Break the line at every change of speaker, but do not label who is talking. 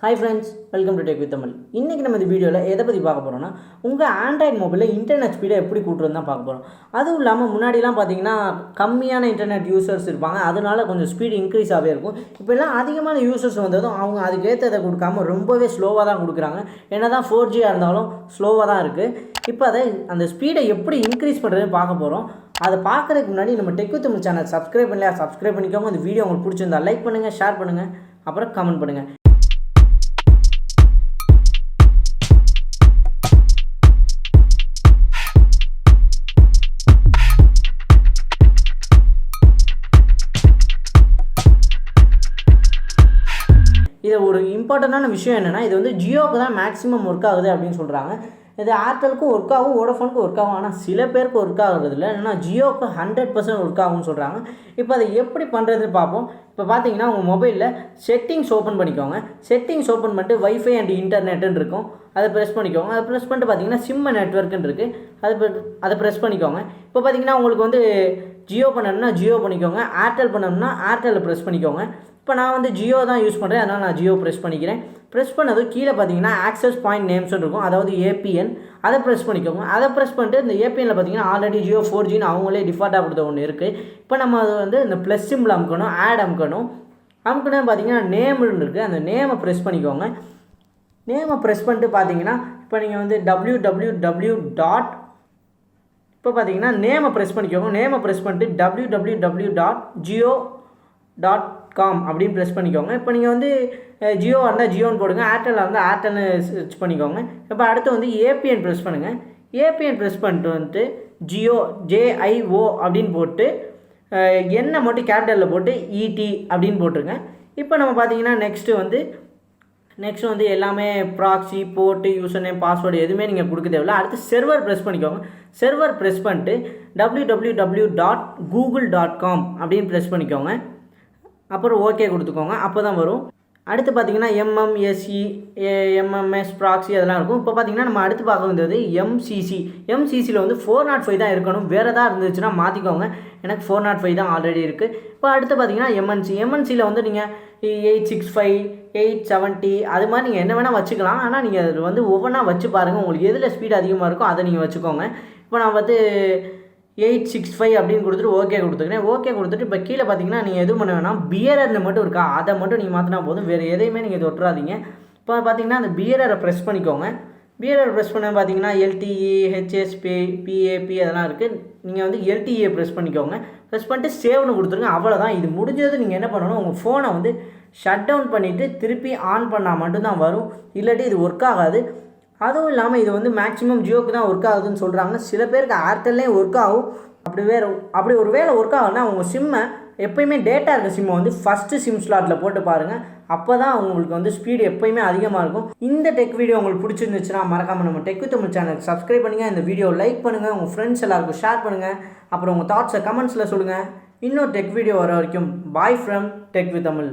Hi friends, welcome to Tech with Tamil. இன்னைக்கு நம்ம இந்த வீடியோவில் எதை பற்றி பார்க்க போகிறோம்னா உங்கள் ஆண்ட்ராய்ட் மொபைலில் இன்டர்நெட் ஸ்பீடை எப்படி கூட்டுறது தான் பார்க்க போகிறோம். அதுவும் இல்லாமல் முன்னாடிலாம் பார்த்தீங்கன்னா கம்மியான இன்டர்நெட் யூசர்ஸ் இருப்பாங்க, அதனால கொஞ்சம் ஸ்பீடு இன்க்ரீஸ் ஆகவே இருக்கும். இப்போ எல்லாம் அதிகமான யூசர்ஸ் வந்ததும் அவங்க அதுக்கேற்றதை கொடுக்காம ரொம்பவே ஸ்லோவாக தான் கொடுக்குறாங்க. என்ன தான் 4Gயாக இருந்தாலும் ஸ்லோவாக தான் இருக்குது. இப்போ அந்த ஸ்பீடை எப்படி இன்க்ரீஸ் பண்ணுறதுன்னு பார்க்க போகிறோம். அதை பார்க்குறதுக்கு முன்னாடி நம்ம tech with Tamil channel subscribe பண்ணிக்கோங்க. இந்த வீடியோ உங்களுக்கு பிடிச்சிருந்தா லைக் பண்ணுங்கள், ஷேர் பண்ணுங்கள், அப்புறம் கமெண்ட் பண்ணுங்கள். இது ஒரு இம்பார்ட்டண்டான விஷயம் என்னென்னா, இது வந்து ஜியோவுக்கு தான் மேக்ஸிமம் ஒர்க் ஆகுது அப்படின்னு சொல்கிறாங்க. இது ஏர்டெலுக்கும் ஒர்க் ஆகும், வோடஃபோனுக்கும் ஒர்க் ஆகும். ஆனால் சில பேருக்கு ஒர்க் ஆகுறது இல்லை. என்னென்னா ஜியோவுக்கு 100% ஒர்க் ஆகும்னு சொல்கிறாங்க. இப்போ அதை எப்படி பண்ணுறதுன்னு பார்ப்போம். இப்போ பார்த்தீங்கன்னா உங்கள் மொபைலில் செட்டிங்ஸ் ஓப்பன் பண்ணிக்கோங்க. செட்டிங்ஸ் ஓப்பன் பண்ணிட்டு வைஃபை அண்ட் இன்டர்நெட்டுன்னு இருக்கும், அதை ப்ரெஸ் பண்ணிக்கோங்க. அதை ப்ரெஸ் பண்ணிட்டு பார்த்தீங்கன்னா சிம் நெட்வொர்க்குன்னு இருக்குது, அதை ப்ரெஸ் பண்ணிக்கோங்க. இப்போ பார்த்தீங்கன்னா உங்களுக்கு வந்து ஜியோ பண்ணணும்னா ஜியோ பண்ணிக்கோங்க, ஏர்டெல் பண்ணணும்னா ஏர்டெல்லை ப்ரெஸ் பண்ணிக்கோங்க. இப்போ நான் வந்து ஜியோ தான் யூஸ் பண்ணுறேன், அதனால் நான் ஜியோ ப்ரெஸ் பண்ணிக்கிறேன். ப்ரெஸ் பண்ணதும் கீழே பார்த்தீங்கன்னா ஆக்சஸ் பாயிண்ட் நேம்ஸ்னு இருக்கும், அதாவது ஏபிஎன், அதை ப்ரெஸ் பண்ணிக்கோங்க. அதை ப்ரெஸ் பண்ணிட்டு இந்த ஏபிஎனில் பார்த்தீங்கன்னா ஆல்ரெடி ஜியோ 4Gன்னு அவங்களே டிஃபால்ட்டாக கொடுத்த ஒன்று இருக்குது. இப்போ நம்ம அது வந்து இந்த ப்ளஸ் சிம்பிள் அமுக்கணும், ஆட் அமுக்கணும். பார்த்தீங்கன்னா நேம்னு இருக்குது, அந்த நேமை ப்ரெஸ் பண்ணிக்கோங்க. நேமை ப்ரெஸ் பண்ணிட்டு பார்த்தீங்கன்னா இப்போ நீங்கள் வந்து www. இப்போ பார்த்தீங்கன்னா நேமை ப்ரெஸ் பண்ணிக்கோங்க. நேமை ப்ரெஸ் பண்ணிட்டு www.jio.com அப்படின்னு ப்ரெஸ் பண்ணிக்கோங்க. இப்போ நீங்கள் வந்து ஜியோவாக இருந்தால் ஜியோன்னு போடுங்க, ஏர்டெல்லாக இருந்தால் ஏர்டெல்னு சர்ச் பண்ணிக்கோங்க. இப்போ அடுத்து வந்து ஏபிஎன் ப்ரெஸ் பண்ணுங்கள். ஏபிஎன் ப்ரெஸ் பண்ணிட்டு வந்துட்டு ஜியோ JIO அப்படின்னு போட்டு என்ன மட்டும் கேபிட்டலில் போட்டு ET அப்படின்னு போட்டுருங்க. இப்போ நம்ம பார்த்தீங்கன்னா நெக்ஸ்ட்டு வந்து எல்லாமே proxy, port, user name, password எதுவுமே நீங்கள் கொடுக்க தேவையில்ல. அடுத்து செர்வர் ப்ரெஸ் பண்ணிக்கோங்க. செர்வர் ப்ரெஸ் பண்ணிட்டு www.google.com அப்படின்னு ப்ரெஸ் பண்ணிக்கோங்க. அப்புறம் ஓகே கொடுத்துக்கோங்க, அப்போ தான் வரும். அடுத்து பார்த்தீங்கன்னா MMSE, MMS, ப்ராக்ஸி அதெல்லாம் இருக்கும். இப்போ பார்த்தீங்கன்னா நம்ம அடுத்து பார்க்க வேண்டியது MCCயில் வந்து 405 தான் இருக்கணும். வேறு எதாவது இருந்துச்சுன்னா மாற்றிக்கோங்க. எனக்கு 405 தான் ஆல்ரெடி இருக்குது. இப்போ அடுத்து பார்த்தீங்கன்னா MNCயில் வந்து நீங்கள் 865, 870 அது மாதிரி நீங்கள் என்ன வேணால் வச்சுக்கலாம். ஆனால் நீங்கள் அதில் வந்து ஒவ்வொன்றா வச்சு பாருங்கள், உங்களுக்கு எதில் ஸ்பீடு அதிகமாக இருக்கோ அதை நீங்கள் வச்சுக்கோங்க. இப்போ நான் வந்து 865 அப்படின்னு கொடுத்துட்டு ஓகே கொடுத்துக்கிறேன். ஓகே கொடுத்துட்டு இப்போ கீழே பார்த்தீங்கன்னா நீங்கள் எதுவும் பண்ண வேணாம், பியரர்னு மட்டும் இருக்கா, அதை மட்டும் நீங்கள் மாற்றினா போதும், வேறு எதையுமே நீங்கள் தொட்டுறாதீங்க. இப்போ பார்த்தீங்கன்னா அந்த பியரரை ப்ரெஸ் பண்ணிக்கோங்க. பியரரை ப்ரெஸ் பண்ண பார்த்தீங்கன்னா LTE, HSP, PAP அதெல்லாம் இருக்குது. நீங்கள் வந்து LTE ப்ரெஸ் பண்ணிக்கோங்க. ப்ரெஸ் பண்ணிட்டு சேவ்னு கொடுத்துருங்க, அவ்வளோதான். இது முடிஞ்சது. நீங்கள் என்ன பண்ணணும், உங்கள் ஃபோனை வந்து ஷட் டவுன் பண்ணிவிட்டு திருப்பி ஆன் பண்ணால் மட்டும்தான் வரும், இல்லாட்டி இது ஒர்க் ஆகாது. அதுவும் இல்லாமல் இது வந்து மேக்ஸிமம் ஜியோக்கு தான் ஒர்க் ஆகுதுன்னு சொல்கிறாங்க. சில பேருக்கு ஏர்டெல்லையும் ஒர்க் ஆகும். அப்படி ஒரு வேளை ஒர்க் ஆகுதுன்னா உங்கள் சிம்மை எப்போயுமே டேட்டா இருக்க சிம்மை வந்து ஃபஸ்ட்டு சிம் ஸ்லாட்டில் போட்டு பாருங்கள். அப்போ தான் உங்களுக்கு வந்து ஸ்பீடு எப்போயுமே அதிகமாக இருக்கும். இந்த டெக் வீடியோ உங்களுக்கு பிடிச்சிருந்துச்சுன்னா மறக்காமல் நம்ம டெக் வித் தமிழ் சேனலுக்கு சப்ஸ்கிரைப் பண்ணுங்கள். இந்த வீடியோ லைக் பண்ணுங்கள், உங்கள் ஃப்ரெண்ட்ஸ் எல்லாருக்கும் ஷேர் பண்ணுங்கள். அப்புறம் உங்கள் தாட்ஸை கமெண்ட்ஸில் சொல்லுங்கள். இன்னொரு டெக் வீடியோ வர வரைக்கும் bye from tech with Tamil.